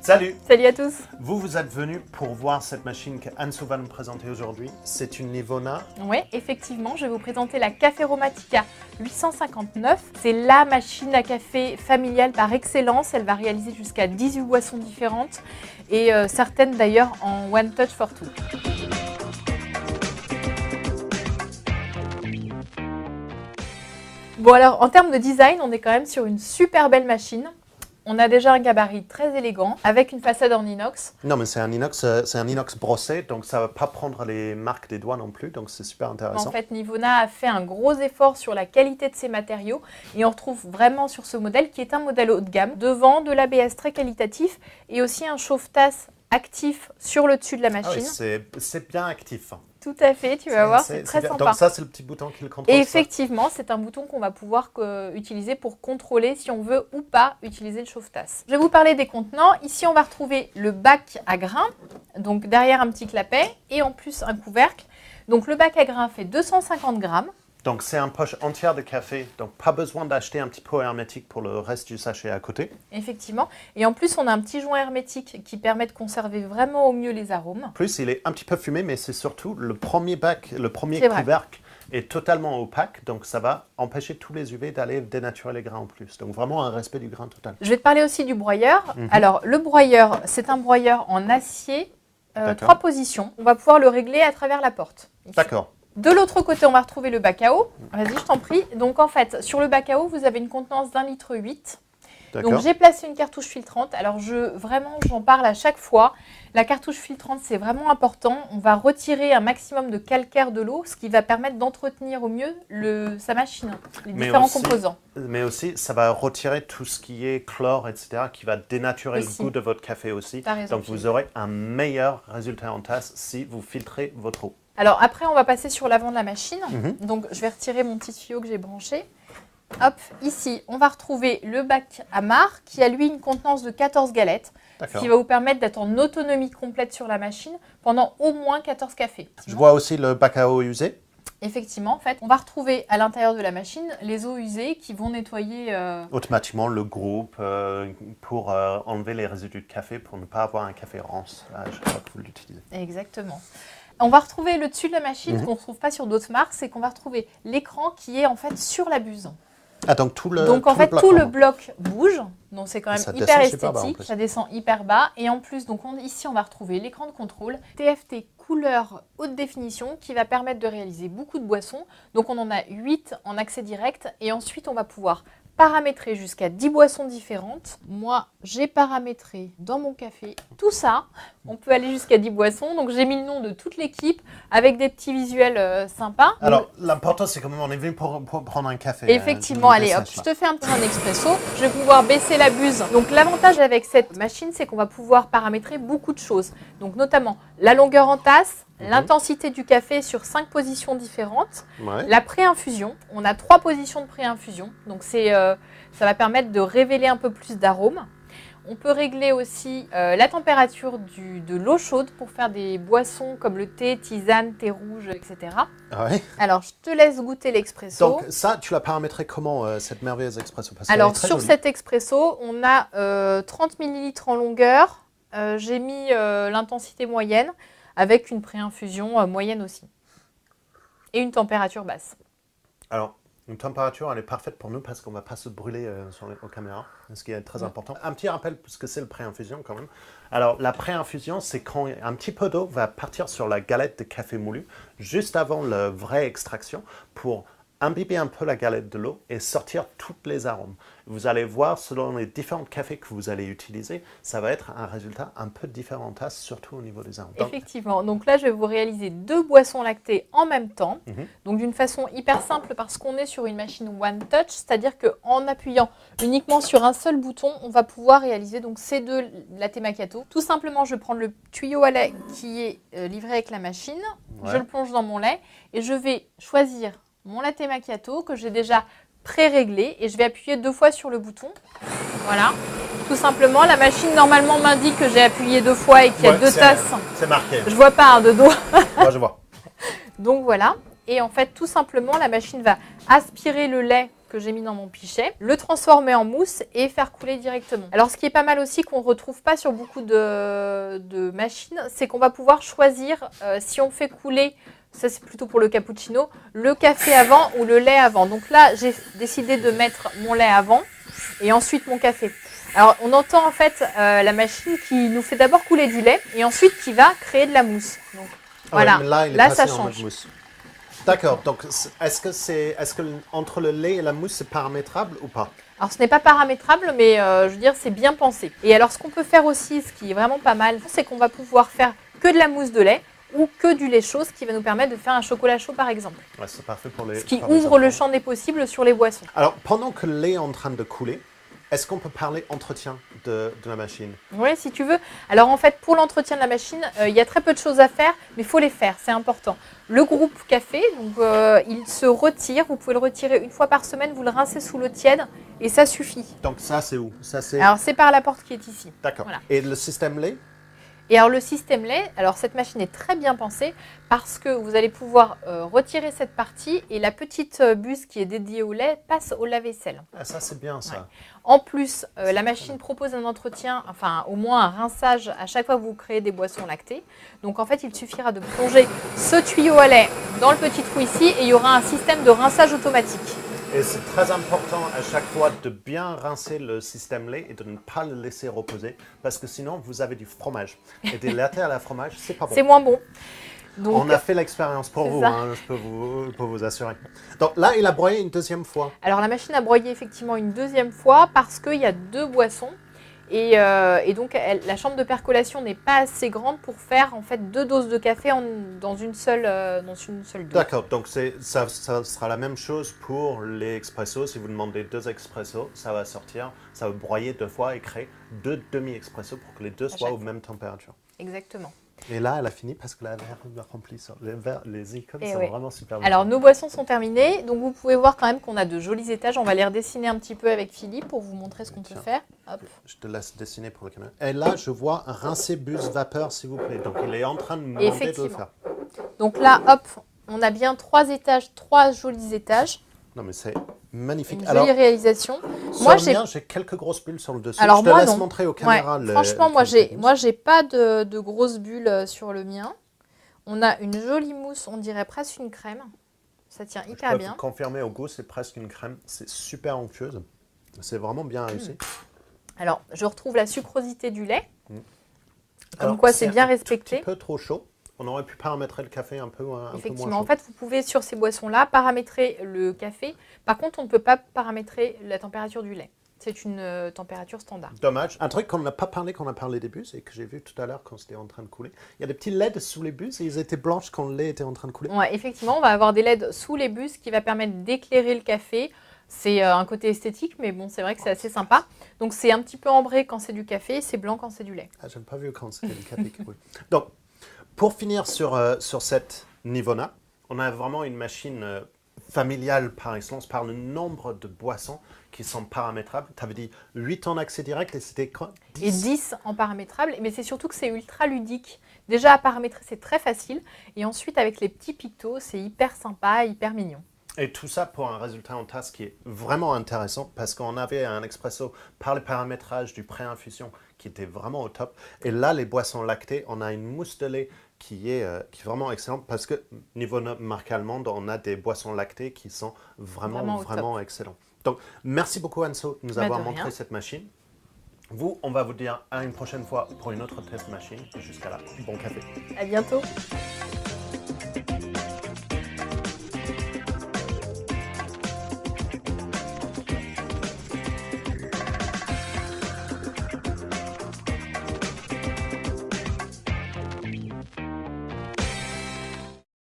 Salut! Salut à tous! Vous êtes venus pour voir cette machine qu'Anne-Sou va nous présenter aujourd'hui. C'est une Nivona. Oui, effectivement, je vais vous présenter la Caféromatica 859. C'est la machine à café familiale par excellence. Elle va réaliser jusqu'à 18 boissons différentes et certaines d'ailleurs en One Touch for Two. Bon alors, en termes de design, on est quand même sur une super belle machine. On a déjà un gabarit très élégant avec une façade en inox. Non, mais c'est un inox brossé, donc ça ne va pas prendre les marques des doigts non plus, donc c'est super intéressant. En fait, Nivona a fait un gros effort sur la qualité de ses matériaux et on retrouve vraiment sur ce modèle qui est un modèle haut de gamme. Devant, de l'ABS très qualitatif et aussi un chauffe-tasse actif sur le dessus de la machine. Ah oui, c'est bien actif. Tout à fait, tu vas voir, c'est très sympa. Donc ça, c'est le petit bouton qui le contrôle. Et effectivement, c'est un bouton qu'on va pouvoir utiliser pour contrôler si on veut ou pas utiliser le chauffe-tasse. Je vais vous parler des contenants. Ici, on va retrouver le bac à grains, donc derrière un petit clapet et en plus un couvercle. Donc le bac à grains fait 250 grammes. Donc c'est une poche entière de café, donc pas besoin d'acheter un petit pot hermétique pour le reste du sachet à côté. Effectivement, et en plus on a un petit joint hermétique qui permet de conserver vraiment au mieux les arômes. En plus il est un petit peu fumé, mais c'est surtout le premier bac, le premier couvercle est totalement opaque, donc ça va empêcher tous les UV d'aller dénaturer les grains en plus. Donc vraiment un respect du grain total. Je vais te parler aussi du broyeur. Alors le broyeur, c'est un broyeur en acier, 3 positions. On va pouvoir le régler à travers la porte. D'accord. De l'autre côté, on va retrouver le bac à eau. Vas-y, je t'en prie. Donc, en fait, sur le bac à eau, vous avez une contenance d'1,8 litre. Donc, j'ai placé une cartouche filtrante. Alors, vraiment, j'en parle à chaque fois. La cartouche filtrante, c'est vraiment important. On va retirer un maximum de calcaire de l'eau, ce qui va permettre d'entretenir au mieux sa machine, les différents composants. Mais aussi, ça va retirer tout ce qui est chlore, etc., qui va dénaturer le goût de votre café aussi. Raison, donc, vous aurez un meilleur résultat en tasse si vous filtrez votre eau. Alors après, on va passer sur l'avant de la machine. Donc, je vais retirer mon petit tuyau que j'ai branché. Hop, ici, on va retrouver le bac à marc qui a lui une contenance de 14 galettes. Ce qui va vous permettre d'être en autonomie complète sur la machine pendant au moins 14 cafés. Je vois aussi le bac à eau usé. Effectivement, en fait, on va retrouver à l'intérieur de la machine les eaux usées qui vont nettoyer automatiquement le groupe pour enlever les résidus de café pour ne pas avoir un café rance à chaque fois que vous l'utilisez. Exactement. On va retrouver le dessus de la machine, ce qu'on ne retrouve pas sur d'autres marques, c'est qu'on va retrouver l'écran qui est en fait sur la buse. Ah, donc tout le bloc bouge, donc c'est quand même hyper esthétique, ça descend hyper bas. Et en plus, donc ici on va retrouver l'écran de contrôle TFT couleur haute définition qui va permettre de réaliser beaucoup de boissons. Donc on en a 8 en accès direct et ensuite on va pouvoir paramétrer jusqu'à 10 boissons différentes. Moi, j'ai paramétré dans mon café tout ça. On peut aller jusqu'à 10 boissons. Donc, j'ai mis le nom de toute l'équipe avec des petits visuels sympas. Alors, l'important, c'est quand même on est venu pour prendre un café. Effectivement, allez, hop, je te fais un petit expresso. Je vais pouvoir baisser la buse. Donc, l'avantage avec cette machine, c'est qu'on va pouvoir paramétrer beaucoup de choses. Donc, notamment la longueur en tasse, l'intensité du café sur 5 positions différentes, la pré-infusion. On a 3 positions de pré-infusion, donc ça va permettre de révéler un peu plus d'arômes. On peut régler aussi la température de l'eau chaude pour faire des boissons comme le thé, tisane, thé rouge, etc. Alors, je te laisse goûter l'expresso. Donc ça, tu l'as paramétré comment, cette merveilleuse expresso? Alors, sur cet expresso, on a 30 ml en longueur. J'ai mis l'intensité moyenne, avec une pré-infusion moyenne aussi. Et une température basse. Alors, une température, elle est parfaite pour nous parce qu'on ne va pas se brûler aux caméras, ce qui est très important. Un petit rappel, puisque c'est le pré-infusion quand même. Alors, la pré-infusion, c'est quand un petit peu d'eau va partir sur la galette de café moulu, juste avant la vraie extraction, pour imbiber un peu la galette de l'eau et sortir tous les arômes. Vous allez voir, selon les différents cafés que vous allez utiliser, ça va être un résultat un peu différent en tasse, surtout au niveau des arômes. Effectivement. Donc là, je vais vous réaliser 2 boissons lactées en même temps. Donc d'une façon hyper simple parce qu'on est sur une machine One Touch, c'est-à-dire qu'en appuyant uniquement sur un seul bouton, on va pouvoir réaliser donc ces 2 latte macchiato. Tout simplement, je prends le tuyau à lait qui est livré avec la machine, je le plonge dans mon lait et je vais choisir mon latte macchiato que j'ai déjà pré-réglé et je vais appuyer 2 fois sur le bouton. Voilà. Tout simplement, la machine normalement m'indique que j'ai appuyé 2 fois et qu'il y a 2 tasses. C'est marqué. Je vois pas de dos. Moi, je vois. Donc voilà. Et en fait, tout simplement, la machine va aspirer le lait que j'ai mis dans mon pichet, le transformer en mousse et faire couler directement. Alors ce qui est pas mal aussi qu'on ne retrouve pas sur beaucoup de machines, c'est qu'on va pouvoir choisir si on fait couler, ça c'est plutôt pour le cappuccino, le café avant ou le lait avant. Donc là j'ai décidé de mettre mon lait avant et ensuite mon café. Alors on entend en fait la machine qui nous fait d'abord couler du lait et ensuite qui va créer de la mousse. Donc, voilà, là ça change. D'accord, donc est-ce que entre le lait et la mousse, c'est paramétrable ou pas? Alors ce n'est pas paramétrable, mais je veux dire, c'est bien pensé. Et alors ce qu'on peut faire aussi, ce qui est vraiment pas mal, c'est qu'on va pouvoir faire que de la mousse de lait ou que du lait chaud, ce qui va nous permettre de faire un chocolat chaud par exemple. Ouais, c'est parfait pour les. Ce qui ouvre le champ des possibles sur les boissons. Alors pendant que le lait est en train de couler, est-ce qu'on peut parler entretien de la machine? Oui, si tu veux. Alors en fait, pour l'entretien de la machine, il y a très peu de choses à faire, mais il faut les faire, c'est important. Le groupe café, donc, il se retire, vous pouvez le retirer une fois par semaine, vous le rincez sous l'eau tiède et ça suffit. Donc ça, c'est où? Alors c'est par la porte qui est ici. D'accord. Voilà. Et le système lait? Et alors le système lait, alors cette machine est très bien pensée parce que vous allez pouvoir retirer cette partie et la petite buse qui est dédiée au lait passe au lave-vaisselle. Ah, ça c'est bien ça. Ouais. En plus, la machine propose un entretien, enfin au moins un rinçage à chaque fois que vous créez des boissons lactées. Donc en fait, il suffira de plonger ce tuyau à lait dans le petit trou ici et il y aura un système de rinçage automatique. Et c'est très important à chaque fois de bien rincer le système lait et de ne pas le laisser reposer parce que sinon vous avez du fromage. Et des latés à la fromage, c'est pas bon. C'est moins bon. Donc, on a fait l'expérience pour vous, hein, je peux vous assurer. Donc là, il a broyé une deuxième fois. Alors la machine a broyé effectivement une deuxième fois parce qu'il y a deux boissons. Et donc la chambre de percolation n'est pas assez grande pour faire en fait 2 doses de café dans une seule dose. D'accord, donc ça sera la même chose pour les expressos. Si vous demandez 2 expressos, ça va sortir, ça va broyer 2 fois et créer 2 demi-expressos pour que les deux soient aux mêmes températures. Exactement. Et là, elle a fini parce que la verre est remplie. Les icônes sont vraiment super belles. Alors, nos boissons sont terminées. Donc, vous pouvez voir quand même qu'on a de jolis étages. On va les redessiner un petit peu avec Philippe pour vous montrer ce qu'on peut faire. Hop. Je te laisse dessiner pour le caméra. Et là, je vois un rincer buse vapeur, s'il vous plaît. Donc, il est en train de me demander de le faire. Donc là, hop, on a bien 3 étages, 3 jolis étages. Non, mais c'est magnifique. Une jolie réalisation. Moi, j'ai quelques grosses bulles sur le dessus. Alors, je te laisse montrer aux caméras. Ouais, franchement, moi, j'ai pas de grosses bulles sur le mien. On a une jolie mousse, on dirait presque une crème. Ça tient hyper bien. Je peux confirmer au goût, c'est presque une crème. C'est super onctueuse. C'est vraiment bien réussi. Alors, je retrouve la sucrosité du lait. Comme quoi, c'est bien respecté. Un petit peu trop chaud. On aurait pu paramétrer le café un peu moins chaud. Effectivement, en fait, vous pouvez sur ces boissons-là paramétrer le café. Par contre, on ne peut pas paramétrer la température du lait. C'est une température standard. Dommage. Un truc qu'on n'a pas parlé, qu'on a parlé des buses et que j'ai vu tout à l'heure quand c'était en train de couler. Il y a des petits LED sous les buses et ils étaient blanches quand le lait était en train de couler. Ouais, effectivement, on va avoir des LED sous les buses qui va permettre d'éclairer le café. C'est un côté esthétique, mais bon, c'est vrai que c'est assez sympa. Donc, c'est un petit peu ambré quand c'est du café, c'est blanc quand c'est du lait. Ah, je n'ai pas vu quand c'était du café. Donc, pour finir sur cette niveau-là, on a vraiment une machine familiale par excellence, par le nombre de boissons qui sont paramétrables. Tu avais dit 8 en accès direct et c'était quoi? 10. Et 10 en paramétrable, mais c'est surtout que c'est ultra ludique. Déjà à paramétrer, c'est très facile. Et ensuite, avec les petits pictos, c'est hyper sympa, hyper mignon. Et tout ça pour un résultat en tasse qui est vraiment intéressant parce qu'on avait un expresso par le paramétrage du pré-infusion qui était vraiment au top. Et là, les boissons lactées, on a une mousse de lait qui est vraiment excellente parce que niveau marque allemande, on a des boissons lactées qui sont vraiment excellentes. Donc, merci beaucoup Anso de nous avoir montré cette machine. Vous, on va vous dire à une prochaine fois pour une autre test machine. Et jusqu'à là, bon café. À bientôt.